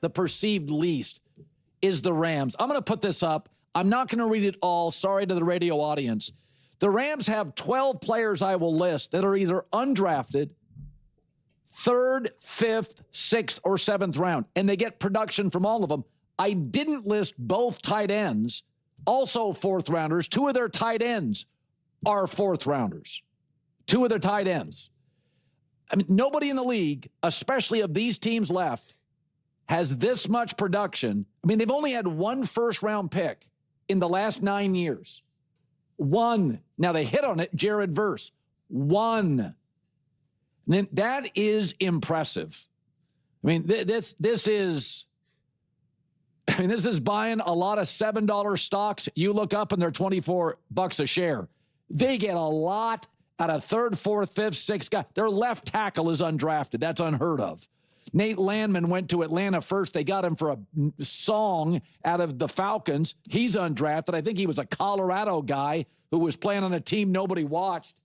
the perceived least, is the Rams. I'm going to put this up. I'm not going to read it all. Sorry to the radio audience. The Rams have 12 players I will list that are either undrafted, 3rd, 5th, 6th, or 7th round, and they get production from all of them. I didn't list both tight ends, also 4th rounders. 2 of their tight ends are 4th rounders. 2 of their tight ends. I mean, nobody in the league, especially of these teams left, has this much production. I mean, they've only had 1 first-round pick in the last 9 years. 1. Now, they hit on it, Jared Verse. 1. And then that is impressive. I mean, this is buying a lot of $7 stocks. You look up and they're $24 a share. They get a lot out of 3rd, 4th, 5th, 6th guy. Their left tackle is undrafted. That's unheard of. Nate Landman went to Atlanta first. They got him for a song out of the Falcons. He's undrafted. I think he was a Colorado guy who was playing on a team nobody watched.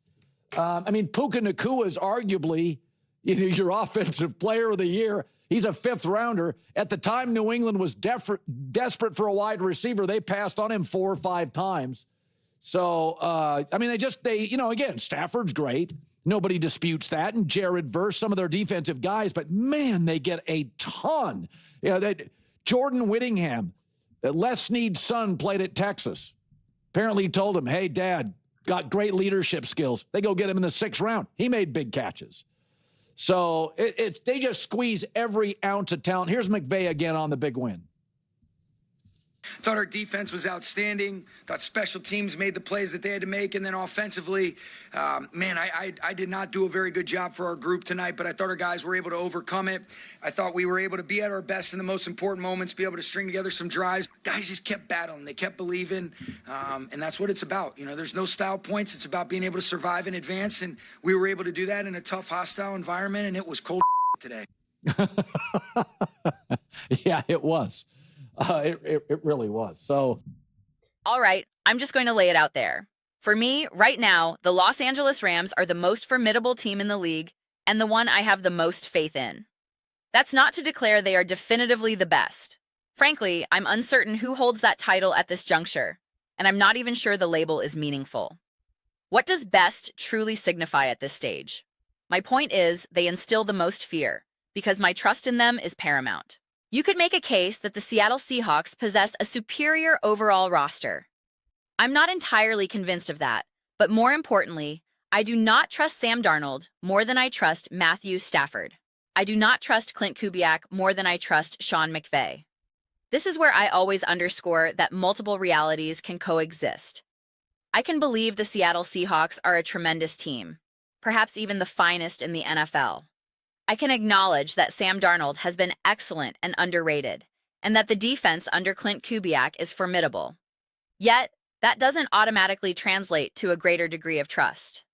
I mean, Puka Nacua is arguably your offensive player of the year. He's a 5th rounder. At the time, New England was desperate for a wide receiver. They passed on him 4 or 5 times. So, I mean, again, Stafford's great. Nobody disputes that. And Jared Verse, some of their defensive guys, but man, they get a ton. Jordan Whittingham, Les Snead's son, played at Texas. Apparently he told him, hey, Dad, got great leadership skills. They go get him in the 6th round. He made big catches. So they just squeeze every ounce of talent. Here's McVay again on the big win. Thought our defense was outstanding. Thought special teams made the plays that they had to make. And then offensively, I did not do a very good job for our group tonight, but I thought our guys were able to overcome it. I thought we were able to be at our best in the most important moments, be able to string together some drives. Guys just kept battling. They kept believing, and that's what it's about. There's no style points. It's about being able to survive and advance, and we were able to do that in a tough, hostile environment, and it was cold today. Yeah, it was. It really was. So, all right, I'm just going to lay it out there. For me, right now, the Los Angeles Rams are the most formidable team in the league and the one I have the most faith in. That's not to declare they are definitively the best. Frankly, I'm uncertain who holds that title at this juncture, and I'm not even sure the label is meaningful. What does best truly signify at this stage? My point is, they instill the most fear, because my trust in them is paramount. You could make a case that the Seattle Seahawks possess a superior overall roster. I'm not entirely convinced of that, but more importantly, I do not trust Sam Darnold more than I trust Matthew Stafford. I do not trust Clint Kubiak more than I trust Sean McVay. This is where I always underscore that multiple realities can coexist. I can believe the Seattle Seahawks are a tremendous team, perhaps even the finest in the NFL. I can acknowledge that Sam Darnold has been excellent and underrated, and that the defense under Clint Kubiak is formidable. Yet, that doesn't automatically translate to a greater degree of trust.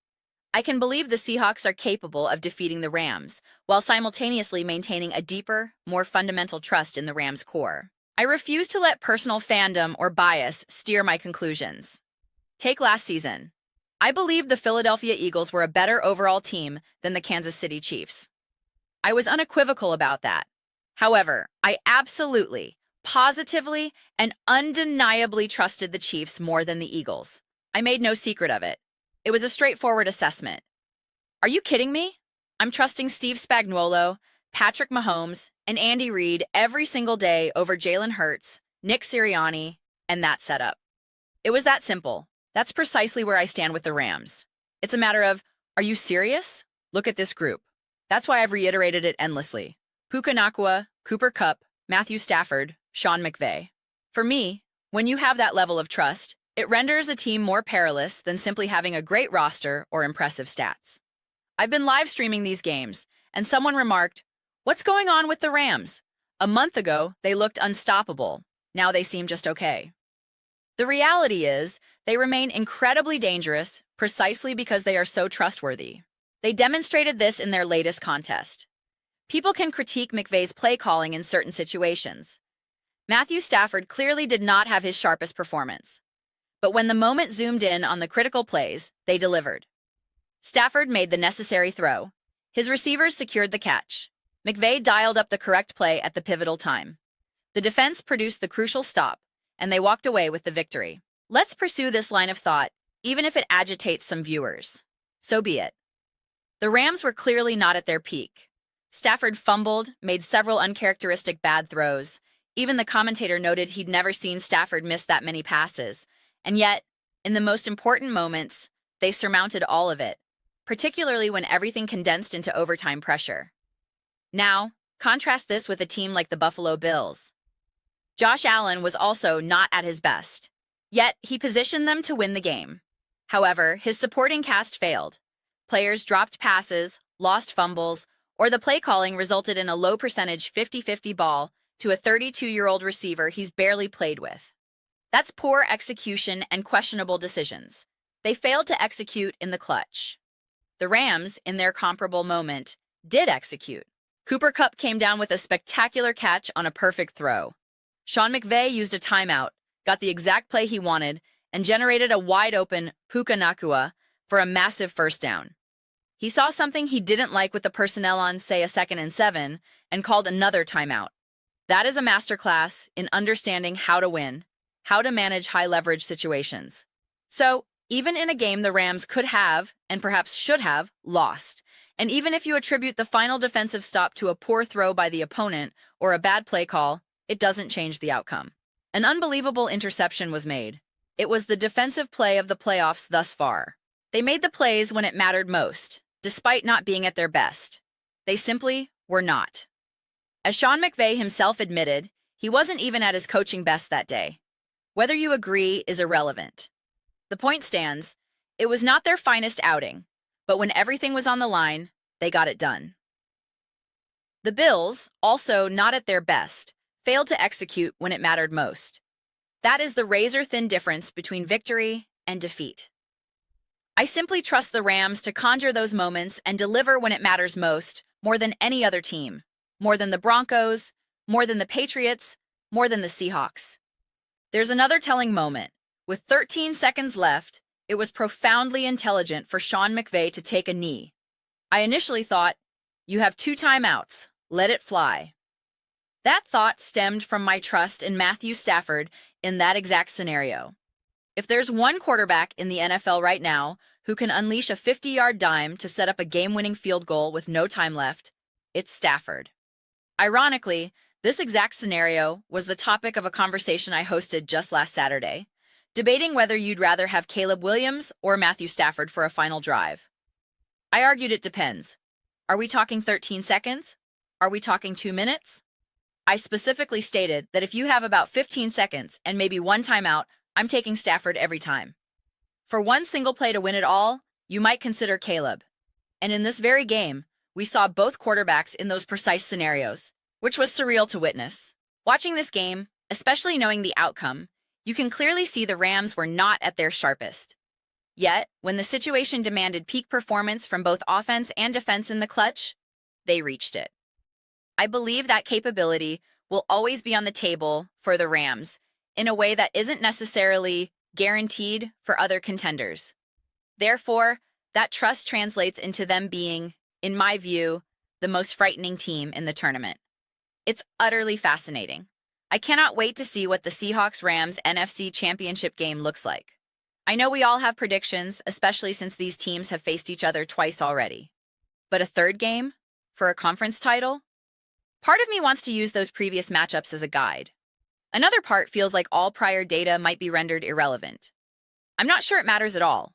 I can believe the Seahawks are capable of defeating the Rams, while simultaneously maintaining a deeper, more fundamental trust in the Rams' core. I refuse to let personal fandom or bias steer my conclusions. Take last season. I believe the Philadelphia Eagles were a better overall team than the Kansas City Chiefs. I was unequivocal about that. However, I absolutely, positively, and undeniably trusted the Chiefs more than the Eagles. I made no secret of it. It was a straightforward assessment. Are you kidding me? I'm trusting Steve Spagnuolo, Patrick Mahomes, and Andy Reid every single day over Jalen Hurts, Nick Sirianni, and that setup. It was that simple. That's precisely where I stand with the Rams. It's a matter of, are you serious? Look at this group. That's why I've reiterated it endlessly. Puka Nacua, Cooper Kupp, Matthew Stafford, Sean McVay. For me, when you have that level of trust, it renders a team more perilous than simply having a great roster or impressive stats. I've been live streaming these games, and someone remarked, "What's going on with the Rams? A month ago, they looked unstoppable. Now they seem just okay." The reality is, they remain incredibly dangerous precisely because they are so trustworthy. They demonstrated this in their latest contest. People can critique McVay's play calling in certain situations. Matthew Stafford clearly did not have his sharpest performance. But when the moment zoomed in on the critical plays, they delivered. Stafford made the necessary throw. His receivers secured the catch. McVay dialed up the correct play at the pivotal time. The defense produced the crucial stop, and they walked away with the victory. Let's pursue this line of thought, even if it agitates some viewers. So be it. The Rams were clearly not at their peak. Stafford fumbled, made several uncharacteristic bad throws. Even the commentator noted he'd never seen Stafford miss that many passes. And yet, in the most important moments, they surmounted all of it, particularly when everything condensed into overtime pressure. Now, contrast this with a team like the Buffalo Bills. Josh Allen was also not at his best, yet he positioned them to win the game. However, his supporting cast failed. Players dropped passes, lost fumbles, or the play calling resulted in a low-percentage 50-50 ball to a 32-year-old receiver he's barely played with. That's poor execution and questionable decisions. They failed to execute in the clutch. The Rams, in their comparable moment, did execute. Cooper Kupp came down with a spectacular catch on a perfect throw. Sean McVay used a timeout, got the exact play he wanted, and generated a wide-open Puka Nacua for a massive first down. He saw something he didn't like with the personnel on, say, a 2nd and 7, and called another timeout. That is a masterclass in understanding how to win, how to manage high-leverage situations. So, even in a game the Rams could have, and perhaps should have, lost, and even if you attribute the final defensive stop to a poor throw by the opponent or a bad play call, it doesn't change the outcome. An unbelievable interception was made. It was the defensive play of the playoffs thus far. They made the plays when it mattered most, despite not being at their best. They simply were not. As Sean McVay himself admitted, he wasn't even at his coaching best that day. Whether you agree is irrelevant. The point stands, it was not their finest outing, but when everything was on the line, they got it done. The Bills, also not at their best, failed to execute when it mattered most. That is the razor-thin difference between victory and defeat. I simply trust the Rams to conjure those moments and deliver when it matters most, more than any other team, more than the Broncos, more than the Patriots, more than the Seahawks. There's another telling moment. With 13 seconds left, it was profoundly intelligent for Sean McVay to take a knee. I initially thought, you have 2 timeouts, let it fly. That thought stemmed from my trust in Matthew Stafford in that exact scenario. If there's one quarterback in the NFL right now who can unleash a 50-yard dime to set up a game-winning field goal with no time left, it's Stafford. Ironically, this exact scenario was the topic of a conversation I hosted just last Saturday, debating whether you'd rather have Caleb Williams or Matthew Stafford for a final drive. I argued it depends. Are we talking 13 seconds? Are we talking 2 minutes? I specifically stated that if you have about 15 seconds and maybe 1 timeout, I'm taking Stafford every time. For one single play to win it all, you might consider Caleb. And in this very game, we saw both quarterbacks in those precise scenarios, which was surreal to witness. Watching this game, especially knowing the outcome, you can clearly see the Rams were not at their sharpest. Yet, when the situation demanded peak performance from both offense and defense in the clutch, they reached it. I believe that capability will always be on the table for the Rams in a way that isn't necessarily guaranteed for other contenders. Therefore, that trust translates into them being, in my view, the most frightening team in the tournament. It's utterly fascinating. I cannot wait to see what the Seahawks-Rams NFC Championship game looks like. I know we all have predictions, especially since these teams have faced each other twice already. But a third game? For a conference title? Part of me wants to use those previous matchups as a guide. Another part feels like all prior data might be rendered irrelevant. I'm not sure it matters at all.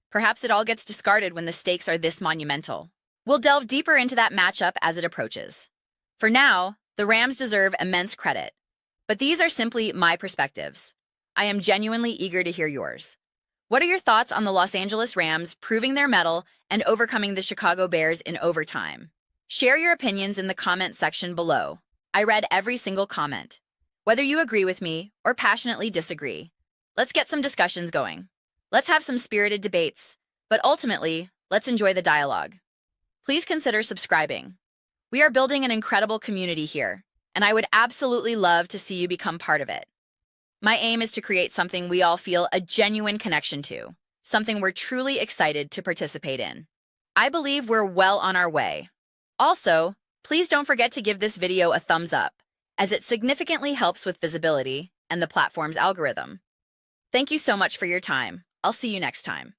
Perhaps it all gets discarded when the stakes are this monumental. We'll delve deeper into that matchup as it approaches. For now, the Rams deserve immense credit. But these are simply my perspectives. I am genuinely eager to hear yours. What are your thoughts on the Los Angeles Rams proving their mettle and overcoming the Chicago Bears in overtime? Share your opinions in the comment section below. I read every single comment. Whether you agree with me or passionately disagree, let's get some discussions going. Let's have some spirited debates, but ultimately, let's enjoy the dialogue. Please consider subscribing. We are building an incredible community here, and I would absolutely love to see you become part of it. My aim is to create something we all feel a genuine connection to, something we're truly excited to participate in. I believe we're well on our way. Also, Please don't forget to give this video a thumbs up, as it significantly helps with visibility and the platform's algorithm. Thank you so much for your time. I'll see you next time.